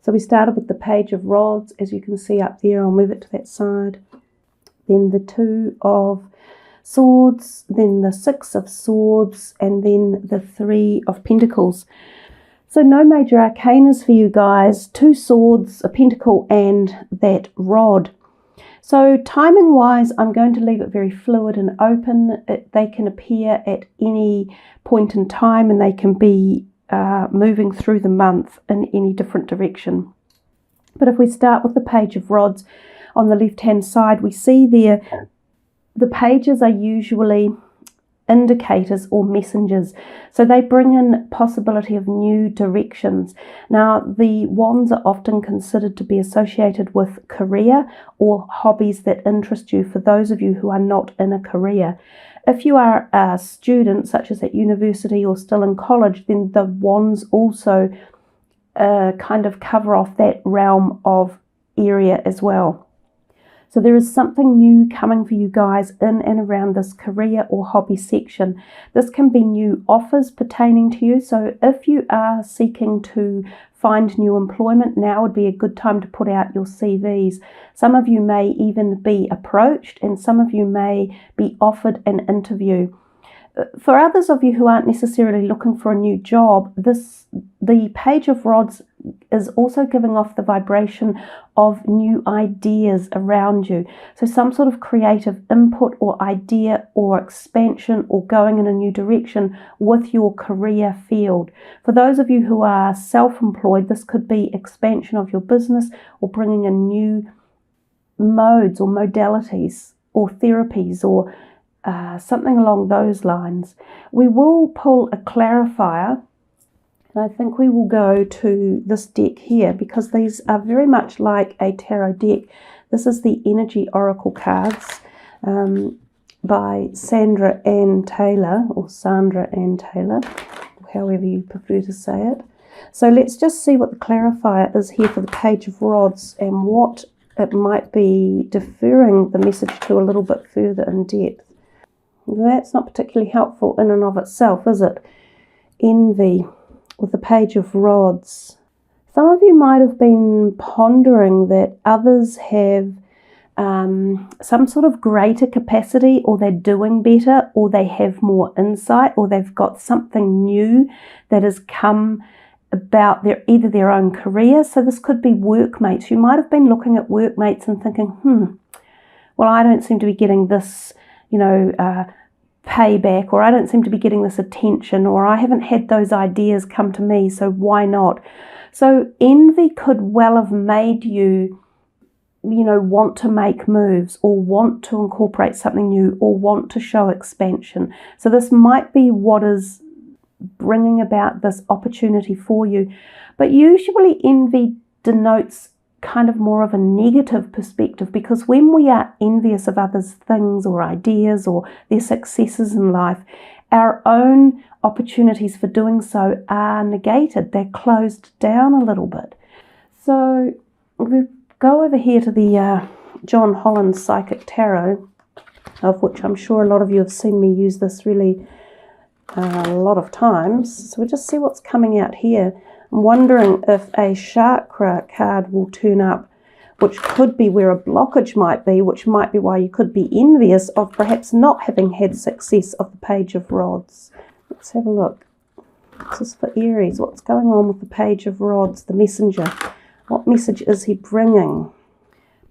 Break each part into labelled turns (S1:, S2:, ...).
S1: So we started with the Page of Rods, as you can see up there. I'll move it to that side. Then the Two of Swords, then the Six of Swords, and then the Three of Pentacles. So no major arcanas for you guys. Two swords, a pentacle, and that rod. So timing wise, I'm going to leave it very fluid and open. They can appear at any point in time, and they can be moving through the month in any different direction. But if we start with the Page of Rods on the left hand side, we see there the pages are usually indicators or messengers, so they bring in possibility of new directions. Now the wands are often considered to be associated with career or hobbies that interest you, for those of you who are not in a career. If you are a student, such as at university or still in college, then the wands also kind of cover off that realm of area as well. So there is something new coming for you guys in and around this career or hobby section. This can be new offers pertaining to you. So if you are seeking to find new employment, now would be a good time to put out your CVs. Some of you may even be approached, and some of you may be offered an interview. For others of you who aren't necessarily looking for a new job, the Page of Rods is also giving off the vibration of new ideas around you. So some sort of creative input or idea or expansion or going in a new direction with your career field. For those of you who are self-employed, this could be expansion of your business or bringing in new modes or modalities or therapies or something along those lines. We will pull a clarifier, and I think we will go to this deck here, because these are very much like a tarot deck. This is the Energy Oracle cards by Sandra Ann Taylor, or Sandra Ann Taylor, however you prefer to say it. So let's just see what the clarifier is here for the Page of Rods and what it might be deferring the message to a little bit further in depth. That's not particularly helpful in and of itself, is it? Envy with the Page of Rods. Some of you might have been pondering that others have some sort of greater capacity, or they're doing better, or they have more insight, or they've got something new that has come about either their own career. So this could be workmates. You might have been looking at workmates and thinking, well, I don't seem to be getting this, payback, or I don't seem to be getting this attention, or I haven't had those ideas come to me, so why not? So envy could well have made you, want to make moves, or want to incorporate something new, or want to show expansion. So this might be what is bringing about this opportunity for you. But usually envy denotes kind of more of a negative perspective, because when we are envious of others' things or ideas or their successes in life, our own opportunities for doing so are negated. They're closed down a little bit. So we go over here to the John Holland Psychic Tarot, of which I'm sure a lot of you have seen me use this really a lot of times. So we'll just see what's coming out here. I'm wondering if a chakra card will turn up, which could be where a blockage might be, which might be why you could be envious of perhaps not having had success of the Page of Rods. Let's have a look. This is for Aries. What's going on with the Page of Rods, the messenger? What message is he bringing?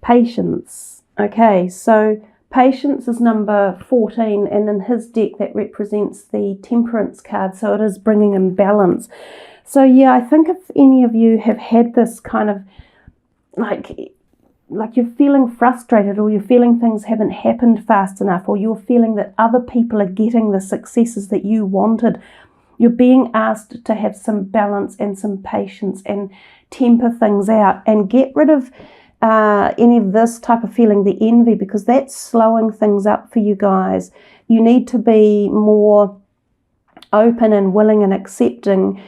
S1: Patience. Okay, so Patience is number 14, and in his deck that represents the Temperance card, so it is bringing in balance. So yeah, I think if any of you have had this kind of like you're feeling frustrated, or you're feeling things haven't happened fast enough, or you're feeling that other people are getting the successes that you wanted, you're being asked to have some balance and some patience and temper things out and get rid of any of this type of feeling, the envy, because that's slowing things up for you guys. You need to be more open and willing and accepting,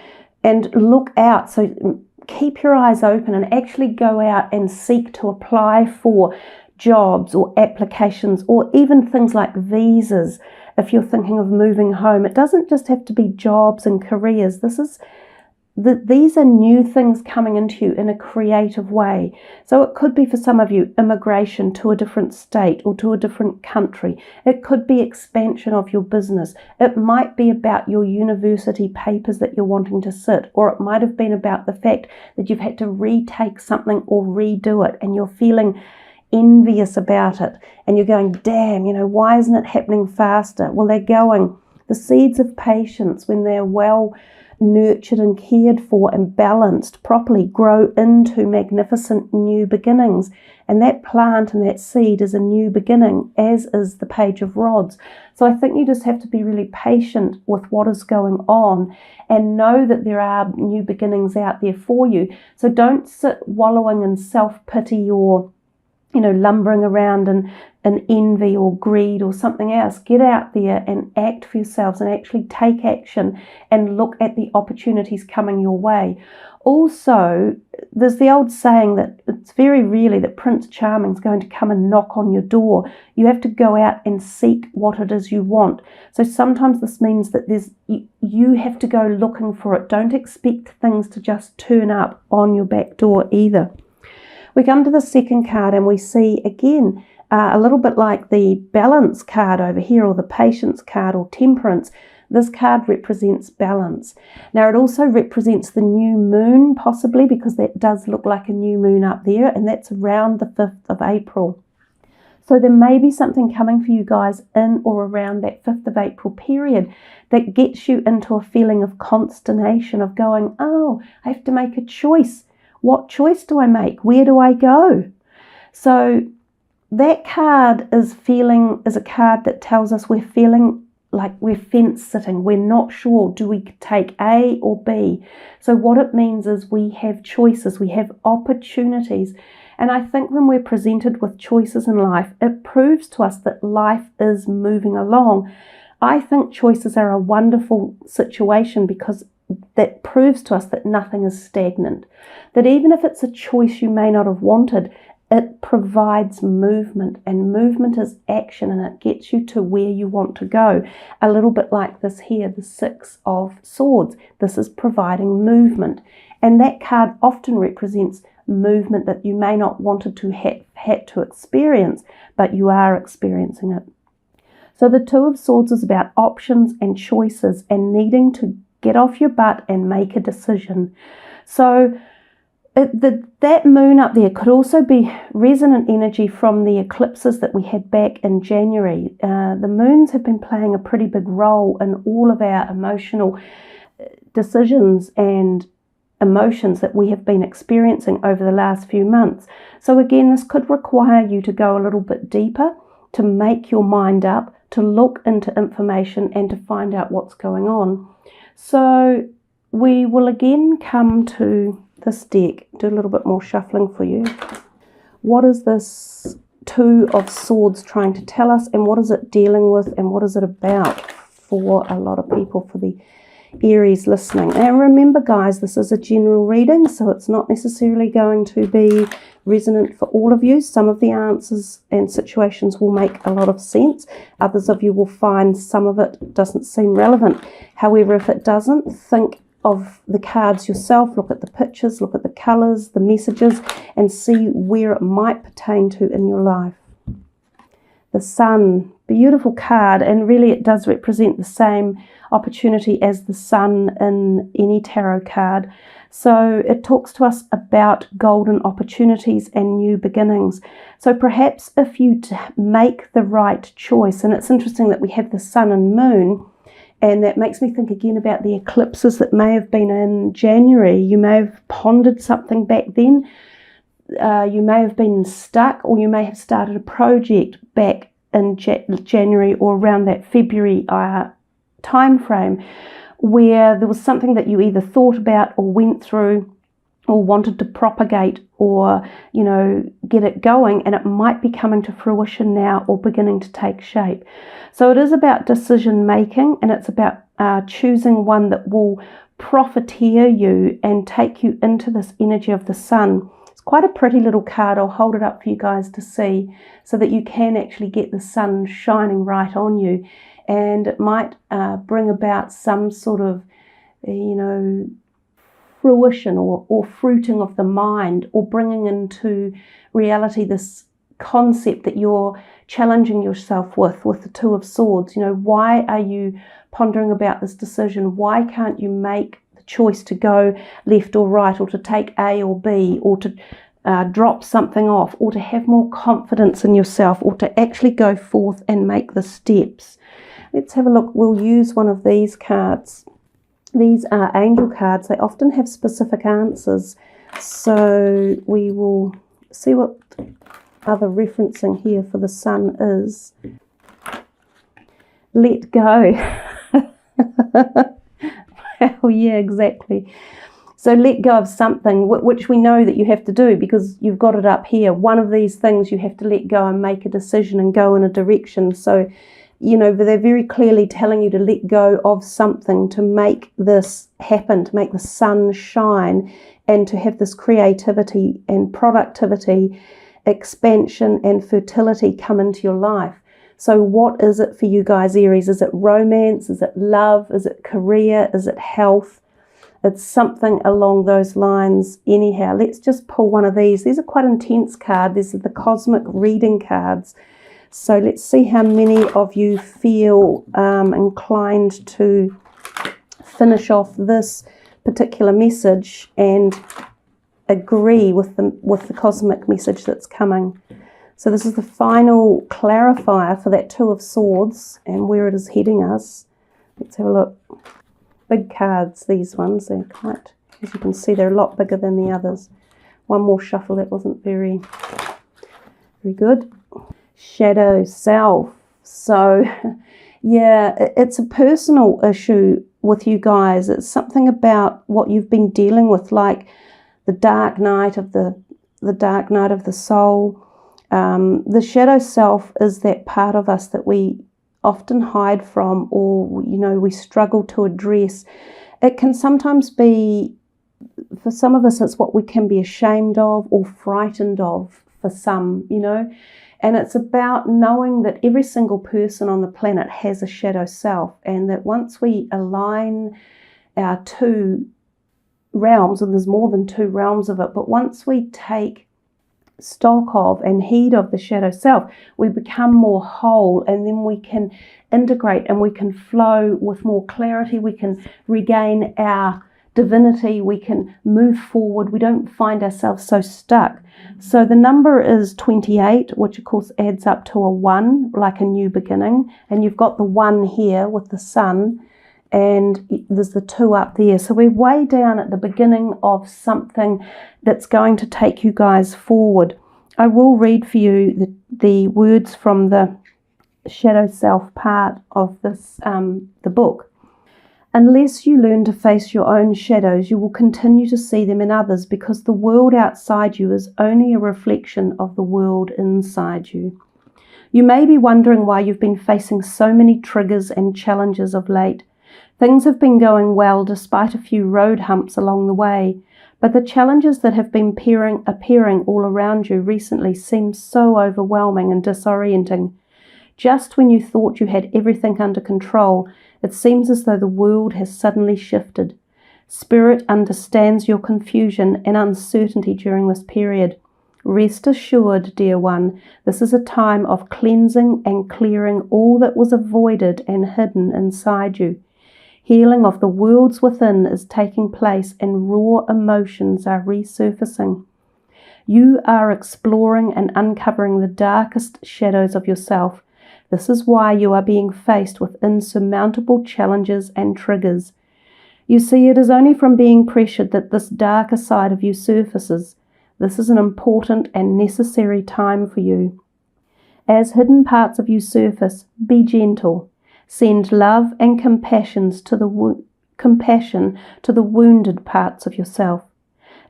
S1: and look out. So keep your eyes open and actually go out and seek to apply for jobs or applications, or even things like visas. If you're thinking of moving home, it doesn't just have to be jobs and careers. This is these are new things coming into you in a creative way. So it could be for some of you immigration to a different state or to a different country. It could be expansion of your business. It might be about your university papers that you're wanting to sit, or it might have been about the fact that you've had to retake something or redo it and you're feeling envious about it and you're going, damn, why isn't it happening faster? Well, they're going. The seeds of patience, when they're well nurtured and cared for and balanced properly, grow into magnificent new beginnings. And that plant and that seed is a new beginning, as is the Page of Rods. So I think you just have to be really patient with what is going on and know that there are new beginnings out there for you. So don't sit wallowing in self-pity or lumbering around in envy or greed or something else. Get out there and act for yourselves and actually take action and look at the opportunities coming your way. Also, there's the old saying that it's very rarely that Prince Charming is going to come and knock on your door. You have to go out and seek what it is you want. So sometimes this means that you have to go looking for it. Don't expect things to just turn up on your back door either. We come to the second card and we see again a little bit like the balance card over here, or the patience card, or temperance. This card represents balance. Now it also represents the new moon, possibly, because that does look like a new moon up there, and that's around the 5th of April. So there may be something coming for you guys in or around that 5th of April period that gets you into a feeling of consternation, of going, oh, I have to make a choice. What choice do I make? Where do I go? So that card is a card that tells us we're feeling like we're fence sitting. We're not sure, do we take A or B? So what it means is we have choices, we have opportunities. And I think when we're presented with choices in life, it proves to us that life is moving along. I think choices are a wonderful situation because that proves to us that nothing is stagnant. That even if it's a choice you may not have wanted, it provides movement, and movement is action, and it gets you to where you want to go. A little bit like this here, the Six of Swords. This is providing movement, and that card often represents movement that you may not wanted to had to experience, but you are experiencing it. So the Two of Swords is about options and choices and needing to get off your butt and make a decision. So that moon up there could also be resonant energy from the eclipses that we had back in January. The moons have been playing a pretty big role in all of our emotional decisions and emotions that we have been experiencing over the last few months. So again, this could require you to go a little bit deeper, to make your mind up, to look into information and to find out what's going on. So we will again come to this deck, do a little bit more shuffling for you. What is this Two of Swords trying to tell us, and what is it dealing with, and what is it about for a lot of people, for the Aries listening? And remember guys, this is a general reading, so it's not necessarily going to be resonant for all of you. Some of the answers and situations will make a lot of sense. Others of you will find some of it doesn't seem relevant. However, if it doesn't, think of the cards yourself, look at the pictures, look at the colours, the messages, and see where it might pertain to in your life. The Sun, beautiful card, and really it does represent the same opportunity as the Sun in any tarot card. So it talks to us about golden opportunities and new beginnings. So perhaps if you make the right choice, and it's interesting that we have the Sun and Moon, and that makes me think again about the eclipses that may have been in January. You may have pondered something back then. You may have been stuck, or you may have started a project back in January or around that February time frame, where there was something that you either thought about or went through or wanted to propagate or, get it going, and it might be coming to fruition now or beginning to take shape. So it is about decision making, and it's about choosing one that will profiteer you and take you into this energy of the Sun. It's quite a pretty little card. I'll hold it up for you guys to see so that you can actually get the Sun shining right on you, and it might bring about some sort of, fruition or fruiting of the mind, or bringing into reality this concept that you're challenging yourself with the Two of Swords. You know, why are you pondering about this decision? Why can't you make the choice to go left or right, or to take A or B, or to drop something off, or to have more confidence in yourself, or to actually go forth and make the steps? Let's have a look. We'll use one of these cards. These are angel cards. They often have specific answers. So we will see what other referencing here for the sun is. Let go. Well, yeah, exactly. So let go of something which we know that you have to do, because you've got it up here. One of these things you have to let go and make a decision and go in a direction. So, you know, they're very clearly telling you to let go of something to make this happen, to make the sun shine, and to have this creativity and productivity, expansion and fertility come into your life. So what is it for you guys, Aries? Is it romance? Is it love? Is it career? Is it health? It's something along those lines anyhow. Let's just pull one of these. These are quite intense cards. These are the cosmic reading cards. So let's see how many of you feel inclined to finish off this particular message and agree with the cosmic message that's coming. So this is the final clarifier for that Two of Swords and where it is heading us. Let's have a look. Big cards, these ones. They're quite, as you can see, they're a lot bigger than the others. One more shuffle. That wasn't very good. Shadow self. So yeah, it's a personal issue with you guys. It's something about what you've been dealing with, like the dark night of the dark night of the soul. The shadow self is that part of us that we often hide from, or, you know, we struggle to address. It can sometimes be, for some of us, it's what we can be ashamed of or frightened of for some, you know. And it's about knowing that every single person on the planet has a shadow self, and that once we align our two realms, and there's more than two realms of it, but once we take stock of and heed of the shadow self, we become more whole, and then we can integrate and we can flow with more clarity. We can regain our divinity. We can move forward. We don't find ourselves so stuck. So the number is 28, which of course adds up to a 1, like a new beginning. And you've got the 1 here with the sun, and there's the 2 up there. So we're way down at the beginning of something that's going to take you guys forward. I will read for you the words from the shadow self part of this the book. Unless you learn to face your own shadows, you will continue to see them in others, because the world outside you is only a reflection of the world inside you. You may be wondering why you've been facing so many triggers and challenges of late. Things have been going well despite a few road humps along the way, but the challenges that have been appearing all around you recently seem so overwhelming and disorienting. Just when you thought you had everything under control, it seems as though the world has suddenly shifted. Spirit understands your confusion and uncertainty during this period. Rest assured, dear one, this is a time of cleansing and clearing all that was avoided and hidden inside you. Healing of the worlds within is taking place, and raw emotions are resurfacing. You are exploring and uncovering the darkest shadows of yourself. This is why you are being faced with insurmountable challenges and triggers. You see, it is only from being pressured that this darker side of you surfaces. This is an important and necessary time for you. As hidden parts of you surface, be gentle. Send love and compassion to the wounded parts of yourself.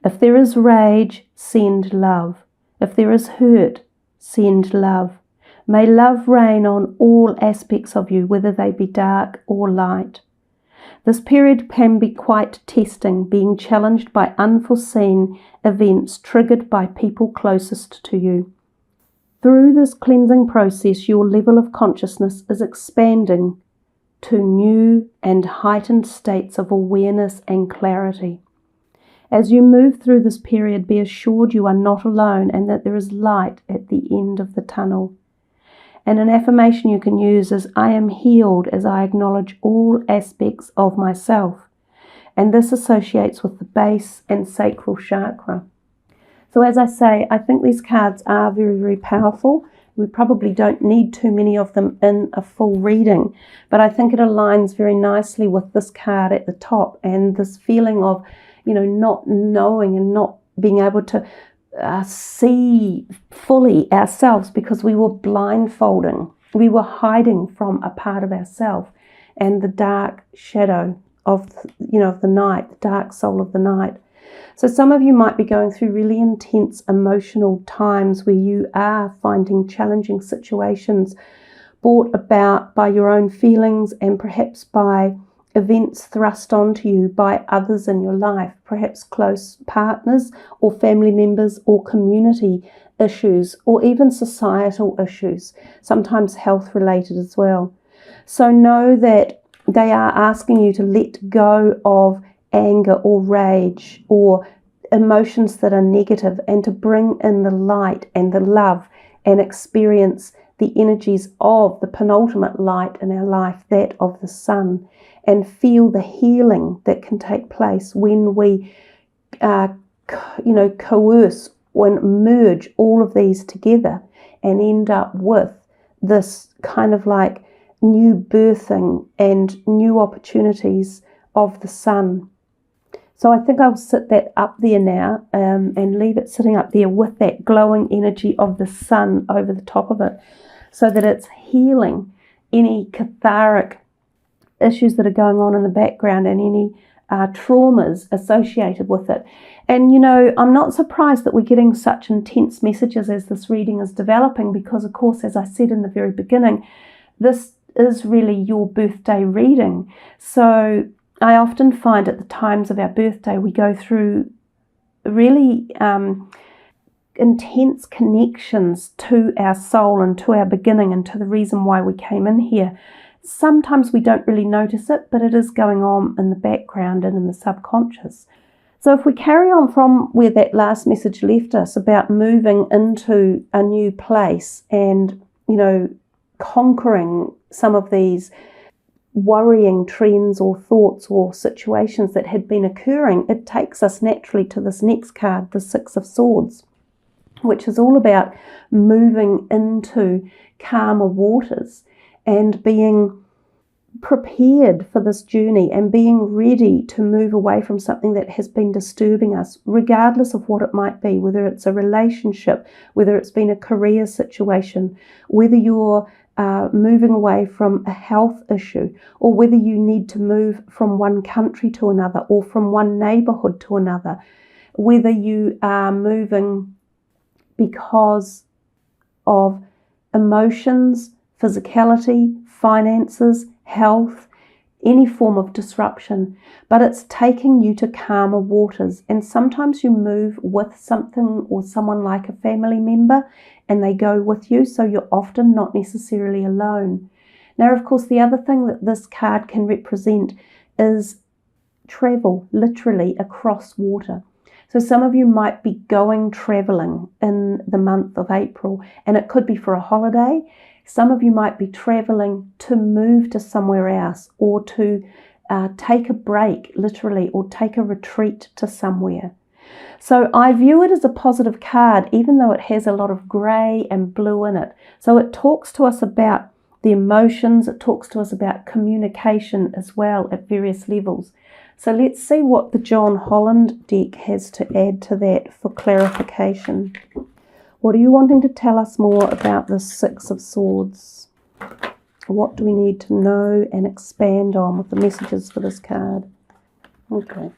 S1: If there is rage, send love. If there is hurt, send love. May love reign on all aspects of you, whether they be dark or light. This period can be quite testing, being challenged by unforeseen events triggered by people closest to you. Through this cleansing process, your level of consciousness is expanding to new and heightened states of awareness and clarity. As you move through this period, be assured you are not alone and that there is light at the end of the tunnel. And an affirmation you can use is, I am healed as I acknowledge all aspects of myself. And this associates with the base and sacral chakra. So as I say, I think these cards are very, very powerful. We probably don't need too many of them in a full reading, but I think it aligns very nicely with this card at the top and this feeling of, not knowing and not being able to see fully ourselves because we were blindfolding. We were hiding from a part of ourselves and the dark shadow of, of the night, the dark soul of the night. So some of you might be going through really intense emotional times where you are finding challenging situations brought about by your own feelings and perhaps by events thrust onto you by others in your life, perhaps close partners or family members or community issues or even societal issues, sometimes health related as well. So know that they are asking you to let go of anger or rage or emotions that are negative and to bring in the light and the love and experience the energies of the penultimate light in our life, that of the sun, and feel the healing that can take place when we coerce and merge all of these together and end up with this kind of like new birthing and new opportunities of the sun. So I think I'll sit that up there now and leave it sitting up there with that glowing energy of the sun over the top of it so that it's healing any cathartic issues that are going on in the background and any traumas associated with it. And, I'm not surprised that we're getting such intense messages as this reading is developing because, of course, as I said in the very beginning, this is really your birthday reading. So I often find at the times of our birthday, we go through really intense connections to our soul and to our beginning and to the reason why we came in here. Sometimes we don't really notice it, but it is going on in the background and in the subconscious. So if we carry on from where that last message left us about moving into a new place and, conquering some of these worrying trends or thoughts or situations that had been occurring, it takes us naturally to this next card, the Six of Swords, which is all about moving into calmer waters and being prepared for this journey and being ready to move away from something that has been disturbing us, regardless of what it might be, whether it's a relationship, whether it's been a career situation, whether you're moving away from a health issue, or whether you need to move from one country to another or from one neighborhood to another, whether you are moving because of emotions, physicality, finances, health, any form of disruption, but it's taking you to calmer waters. And sometimes you move with something or someone like a family member and they go with you, so you're often not necessarily alone. Now, of course, the other thing that this card can represent is travel, literally across water. So some of you might be going traveling in the month of April, and it could be for a holiday. Some of you might be traveling to move to somewhere else or to take a break, literally, or take a retreat to somewhere. So I view it as a positive card, even though it has a lot of grey and blue in it. So it talks to us about the emotions, it talks to us about communication as well at various levels. So let's see what the John Holland deck has to add to that for clarification. What are you wanting to tell us more about the Six of Swords? What do we need to know and expand on with the messages for this card? Okay.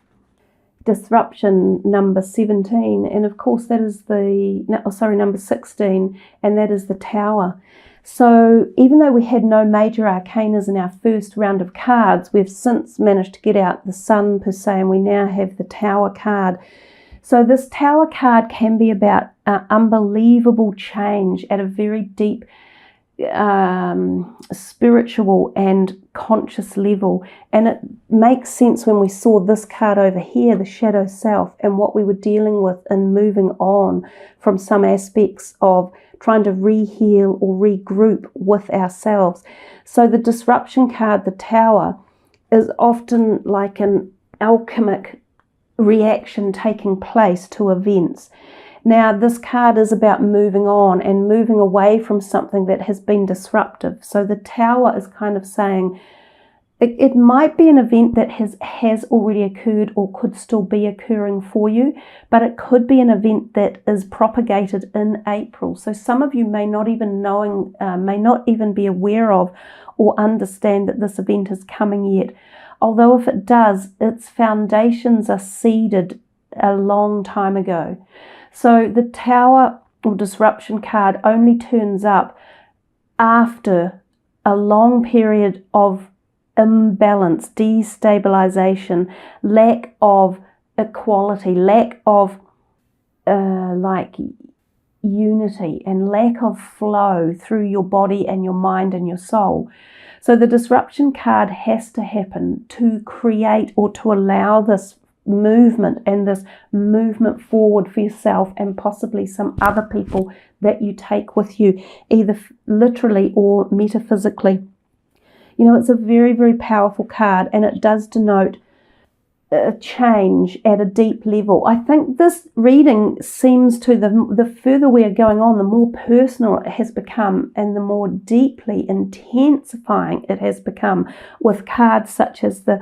S1: Disruption, number 17, and of course that is number 16, and that is the Tower. So even though we had no major arcanas in our first round of cards, we've since managed to get out the Sun per se, and we now have the Tower card. So this Tower card can be about unbelievable change at a very deep spiritual and conscious level. And it makes sense when we saw this card over here, the shadow self, and what we were dealing with in moving on from some aspects of trying to re-heal or regroup with ourselves. So the disruption card, the Tower, is often like an alchemic reaction taking place to events. Now, this card is about moving on and moving away from something that has been disruptive. So the Tower is kind of saying it might be an event that has already occurred or could still be occurring for you, but it could be an event that is propagated in April. So some of you may not even be aware of or understand that this event is coming yet. Although if it does, its foundations are seeded a long time ago. So the Tower or disruption card only turns up after a long period of imbalance, destabilization, lack of equality, lack of unity, and lack of flow through your body and your mind and your soul. So the disruption card has to happen to create or to allow this movement and this movement forward for yourself and possibly some other people that you take with you, either literally or metaphysically. You know, it's a very, very powerful card, and it does denote a change at a deep level. I think this reading seems to, the further we are going on, the more personal it has become and the more deeply intensifying it has become, with cards such as the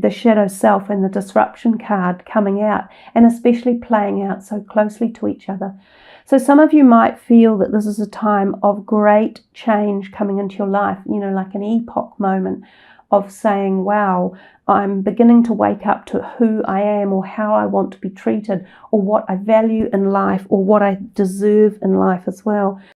S1: shadow self and the disruption card coming out, and especially playing out so closely to each other. So some of you might feel that this is a time of great change coming into your life, you know, like an epoch moment of saying, wow, I'm beginning to wake up to who I am or how I want to be treated or what I value in life or what I deserve in life as well.